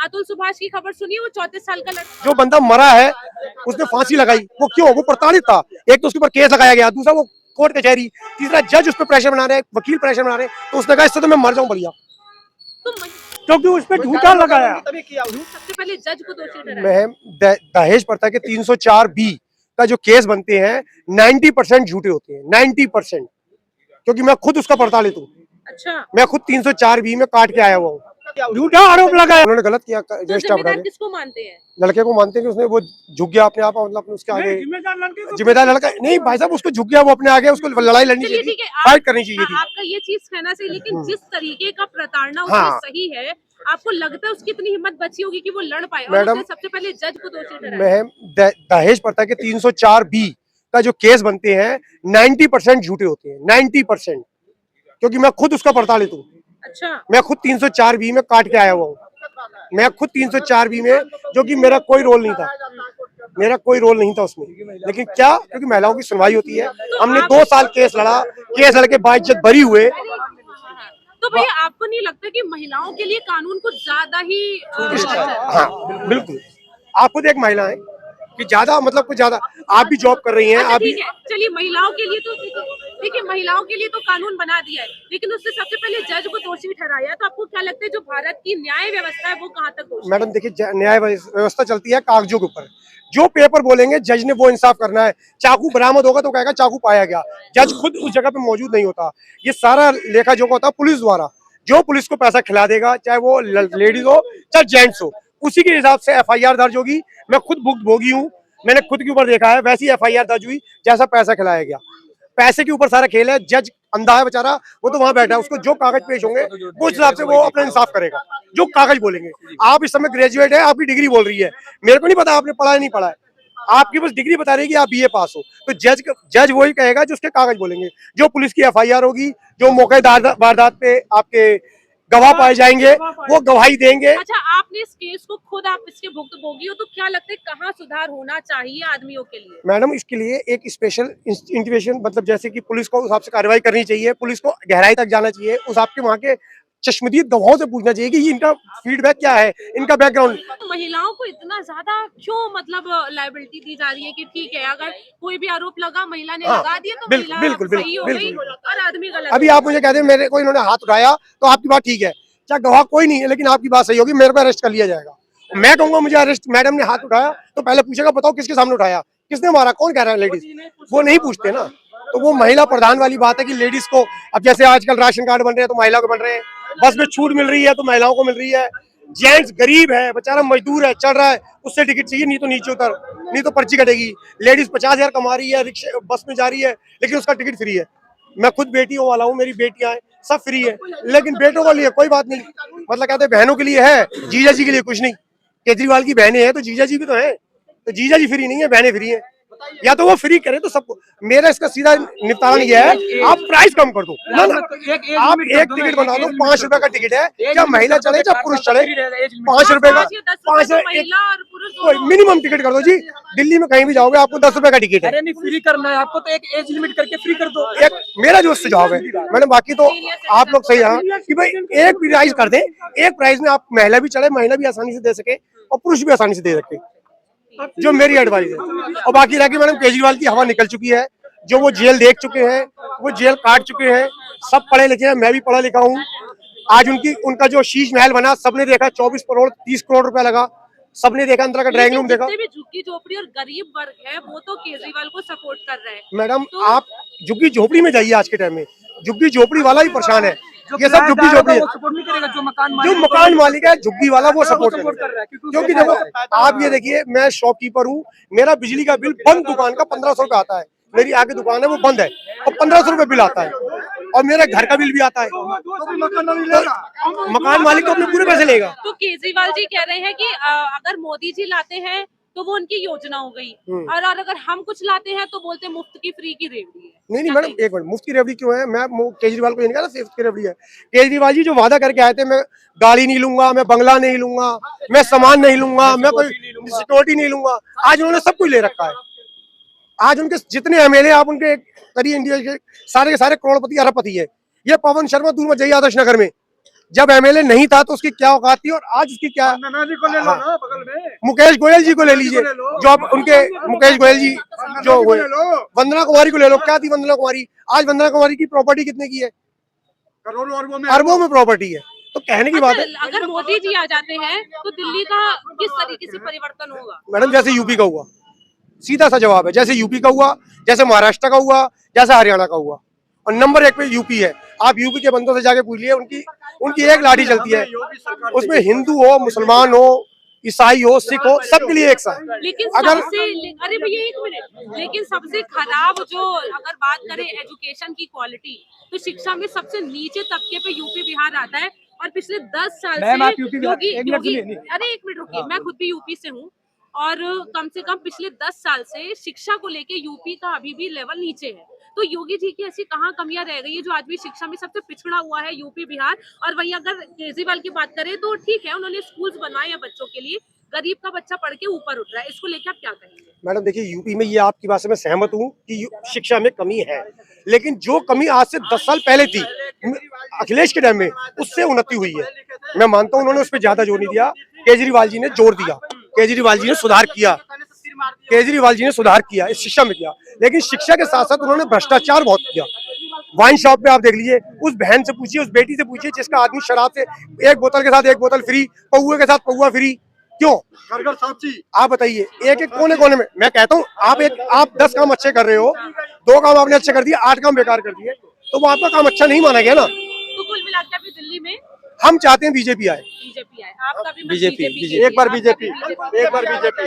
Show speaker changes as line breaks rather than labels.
अतुल सुभाष की खबर सुनी, वो 34 साल का लड़का
जो बंदा मरा है उसने फांसी लगाई, वो क्यों? वो प्रताड़ित था। एक तो उसके ऊपर केस लगाया गया, दूसरा वो कोर्ट कचहरी, तीसरा जज उस पर प्रेशर बना रहे हैं, वकील प्रेशर बना रहे हैं, तो उसने कहा इससे तो मैं मर जाऊं बढ़िया,
तो
क्योंकि उस पर झूठा लगाया।
सबसे पहले जज को दोषी ठहराया।
मैं दहेज प्रथा के 304B का जो केस बनते हैं 90% झूठे होते हैं, 90%, क्योंकि मैं खुद उसका प्रताड़ित हूँ।
अच्छा,
मैं खुद 304B में काट के आया हुआ हूँ। झूठा आरोप लगाया, उन्होंने गलत किया।
तो जिम्मेदार किसको मानते हैं?
लड़के को मानते हैं कि उसने वो झुक गया अपने आप, मतलब उसके आगे जिम्मेदार लड़का नहीं भाई साहब, उसको झुक गया वो अपने आगे, उसको लड़ाई लड़नी चाहिए थी, फाइट करनी चाहिए थी।
आपका ये चीज कहना सही, लेकिन जिस तरीके का प्रताड़ना
हाँ।
उसमें सही है, आपको लगता है उसकी इतनी हिम्मत बची होगी कि वो लड़ पाए? और
मैडम,
उसने सबसे पहले जज को दोषी ठहराया।
मैं दहेज प्रथा के 304B का जो केस बनते हैं 90% झूठे होते हैं, 90%, क्योंकि मैं खुद उसका प्रताड़ित हूँ।
अच्छा,
मैं खुद 304B में काट के आया हुआ हूँ। मैं खुद 304B में, जो कि मेरा कोई रोल नहीं था, मेरा कोई रोल नहीं था उसमें, लेकिन क्या, क्योंकि महिलाओं की सुनवाई होती है। हमने 2 साल केस लड़ा, केस लड़के बाइज्जत बरी हुए।
तो भैया आपको नहीं लगता कि महिलाओं के लिए कानून कुछ ज्यादा ही
हाँ बिल्कुल, आप खुद एक महिला है कि ज्यादा, मतलब कुछ ज्यादा, आप भी जॉब कर रही हैं।
अच्छा,
आप भी,
ठीक है, चलिए महिलाओं के लिए तो देखिए, महिलाओं के लिए तो कानून बना दिया है, लेकिन उससे सबसे पहले जज को दोषी ठहराया। तो आपको क्या लगता है जो भारत की न्याय व्यवस्था है वो कहाँ तक दोषी है?
मैडम देखिए, न्याय व्यवस्था चलती है कागजों के ऊपर। जो पेपर बोलेंगे जज ने वो इंसाफ करना है। चाकू बरामद होगा तो कहेगा चाकू पाया गया, जज खुद उस जगह पे मौजूद नहीं होता। ये सारा लेखा जोखा होता है पुलिस द्वारा। जो पुलिस को पैसा खिला देगा, चाहे वो लेडीज हो चाहे जेंट्स हो, उसी के हिसाब से FIR दर्ज होगी। मैं खुद भुक्तभोगी हूँ, मैंने खुद के ऊपर देखा है, वैसी FIR दर्ज हुई जैसा पैसा खिलाया गया। पैसे के ऊपर सारा खेल है। जज अंधा है बेचारा, वो तो वहां बैठा है, उसको जो कागज पेश होंगे उस हिसाब से वो अपना इंसाफ करेगा, जो कागज बोलेंगे। आप इस समय ग्रेजुएट है, आपकी डिग्री बोल रही है, मेरे को नहीं पता आपने पढ़ा है नहीं पढ़ा है, आपकी बस डिग्री बता रही है कि आप BA पास हो, तो जज वही कहेगा जो उसके कागज बोलेंगे। जो पुलिस की FIR होगी, जो मौके वारदात पे आपके गवाह पाए जाएंगे, वो गवाही देंगे।
अच्छा, आपने इस केस को खुद, आप इसके भुक्तभोगी हो, तो क्या लगता है कहाँ सुधार होना चाहिए आदमियों के लिए?
मैडम, इसके लिए एक स्पेशल इंटीग्रेशन, मतलब जैसे कि पुलिस को उस हिसाब से कार्रवाई करनी चाहिए, पुलिस को गहराई तक जाना चाहिए, उस आपके वहाँ के चश्मदीद गवाहों से पूछना चाहिए कि इनका फीडबैक क्या है, इनका बैकग्राउंड।
तो महिलाओं को इतना ज्यादा क्यों, मतलब लायबिलिटी दी जा रही है कि ठीक है, अगर कोई भी आरोप लगा, महिला ने लगा दिया तो
बिल्कुल
महिला
बिल्कुल
सही हो गई और आदमी गलत।
अभी आप मुझे कहते हैं मेरे को इन्होंने हाथ उठाया तो आपकी बात ठीक है, चाहे गवाह कोई नहीं है, लेकिन आपकी बात सही होगी, मेरे को अरेस्ट कर लिया जाएगा। मैं कहूंगा मुझे अरेस्ट, मैडम ने हाथ उठाया तो पहले पूछेगा बताओ किसके सामने उठाया, किसने मारा, कौन कह रहा है लेडीज, वो नहीं पूछते ना। तो वो महिला प्रधान वाली बात है कि लेडीज को, अब जैसे आजकल राशन कार्ड बन रहे हैं तो महिला को बन रहे हैं, बस में छूट मिल रही है तो महिलाओं को मिल रही है। जेंट्स गरीब है बेचारा, मजदूर है, चल रहा है, उससे टिकट चाहिए, नहीं तो नीचे उतर, नहीं तो पर्ची कटेगी। लेडीज 50,000 कमा रही है, रिक्शा बस में जा रही है, लेकिन उसका टिकट फ्री है। मैं खुद बेटियों वाला हूँ, मेरी बेटियां हैं, सब फ्री है, लेकिन बेटों के लिए कोई बात नहीं। मतलब कहते हैं बहनों के लिए है, जीजा जी के लिए कुछ नहीं। केजरीवाल की बहनें हैं तो जीजा जी भी तो हैं, तो जीजा जी फ्री नहीं है, बहनें फ्री हैं। या तो वो फ्री करें तो सबको। मेरा इसका सीधा निपटारा ये है, आप प्राइस कम कर दो ना, आप एक टिकट बना दो, 5 रुपए का टिकट है, क्या महिला चले चाहे पुरुष चले, 5 रुपए का, 5 मिनिमम टिकट कर दो जी। दिल्ली में कहीं भी जाओगे आपको 10 रुपए का टिकट है।
अरे नहीं, फ्री करना है आपको तो एक एज लिमिट करके फ्री कर दो।
एक मेरा जो सुझाव है मैडम, बाकी तो आप लोग सही हैं कि भाई एक प्राइस कर दें, एक प्राइस में आप महिला भी चले, महिला भी आसानी से दे सके और पुरुष भी आसानी से दे सके, जो मेरी एडवाइस है। और बाकी रह गई मैडम, केजरीवाल की हवा निकल चुकी है, जो वो जेल देख चुके हैं, वो जेल काट चुके हैं, सब पढ़े लिखे हैं, मैं भी पढ़ा लिखा हूँ। आज उनका जो शीश महल बना सबने देखा, 24 करोड़ 30 करोड़ रुपया लगा, सबने देखा, अंदर का ड्राइंग रूम देखा।
भी झुग्गी झोपड़ी और गरीब वर्ग है वो तो केजरीवाल को सपोर्ट कर रहे हैं।
मैडम तो आप झुग्गी झोपड़ी में जाइए, आज के टाइम में झुग्गी झोपड़ी वाला ही परेशान है, ये सब झुग्गी झोपड़ी है। जो मकान मालिक है झुग्गी वाला वो सपोर्ट कर रहा है, क्योंकि देखो आप ये देखिए, मैं शॉपकीपर हूँ, मेरा बिजली का बिल बंद दुकान का 1500 रुपए आता है, मेरी आगे दुकान है वो बंद है और 1500 रुपए बिल आता है, और मेरे घर का बिल भी आता है, तो मकान मालिक तो अपने पूरे पैसे लेगा।
तो केजरीवाल जी कह रहे हैं कि अगर मोदी जी लाते हैं तो वो उनकी योजना हो गई, और अगर हम कुछ लाते हैं तो बोलते मुफ्त की फ्री की रेवड़ी है।
नहीं मैडम, एक मिनट, मुफ्त की रेवड़ी क्यों है? मैं केजरीवाल को ये नहीं कह रहा मुफ्त की रेवड़ी है। केजरीवाल जी जो वादा करके आए थे, मैं गाड़ी नहीं लूंगा, मैं बंगला नहीं लूंगा, मैं सामान नहीं लूंगा, मैं कोई सिक्योरिटी नहीं लूंगा, आज उन्होंने सब कुछ ले रखा है। आज उनके जितने MLA आप उनके करिए, इंडिया के सारे करोड़पति अरबपति है। ये पवन शर्मा दूर में जाइए आदर्श नगर में, जब एमएलए नहीं था तो उसकी क्या औकात थी और आज उसकी क्या।
वंदना जी को ले लो ना बगल में,
मुकेश गोयल जी को ले लीजिए, जो अब उनके मुकेश गोयल जी जो हुए, वंदना कुमारी को ले लो, क्या थी वंदना कुमारी, आज वंदना कुमारी की प्रॉपर्टी कितने की है,
करोड़ों
अरबों में प्रॉपर्टी है। तो कहने की बात है
अगर मोदी जी आ जाते हैं तो दिल्ली का किस तरीके से परिवर्तन होगा?
मैडम, जैसे यूपी का हुआ, सीधा सा जवाब है, जैसे यूपी का हुआ, जैसे महाराष्ट्र का हुआ, जैसे हरियाणा का हुआ, और नंबर 1 पे यूपी है। आप यूपी के बंदों से जाके पूछ लिए, उनकी एक लाठी चलती है, उसमें हिंदू हो, मुसलमान हो, ईसाई हो, सिख हो, सबके लिए एक साथ।
लेकिन
अगर
अरे भैया एक मिनट, लेकिन सबसे खराब जो अगर बात करें एजुकेशन की क्वालिटी, तो शिक्षा में सबसे नीचे तबके पे यूपी बिहार आता है। और पिछले 10 साल से अरे एक मिनट रुकिए, मैं खुद भी यूपी से हूँ, और कम से कम पिछले 10 साल से शिक्षा को लेके यूपी का अभी भी लेवल नीचे है। तो योगी जी की ऐसी कहाँ कमियां रह गई है जो आज भी शिक्षा में सबसे पिछड़ा हुआ है यूपी बिहार? और वहीं अगर केजरीवाल की बात करें तो ठीक है, उन्होंने स्कूल्स बनवाए हैं बच्चों के लिए, गरीब का बच्चा पढ़ के ऊपर उठ रहा है, इसको लेके आप क्या कहेंगे?
मैडम देखिए, यूपी में ये आपकी बात से मैं सहमत हूँ कि शिक्षा में कमी है, लेकिन जो कमी आज से 10 साल पहले थी अखिलेश के टाइम में, उससे उन्नति हुई है। मैं मानता हूँ उन्होंने उस पर ज्यादा जोर नहीं दिया, केजरीवाल जी ने जोर दिया, केजरीवाल जी ने सुधार किया, केजरीवाल जी ने सुधार किया इस शिक्षा में किया। लेकिन शिक्षा के साथ साथ उन्होंने भ्रष्टाचार बहुत किया। वाइन शॉप पे आप देख लीजिए, उस बहन से पूछिए, उस बेटी से पूछिए जिसका आदमी शराब से एक बोतल के साथ एक बोतल फ्री, पौए के साथ पौआ फ्री, क्यों?
घर साक्षी।
आप बताइए, एक एक कोने कोने में। मैं कहता हूँ आप 10 काम अच्छे कर रहे हो, 2 काम आपने अच्छे कर दिए, 8 काम बेकार कर दिए, तो वो आपका काम अच्छा नहीं माना गया ना।
तो कुल मिलाकर अभी दिल्ली में
हम चाहते हैं बीजेपी आए,
बीजेपी आए, आपका भी
बीजेपी,
एक बार बीजेपी।
एक बार बीजेपी।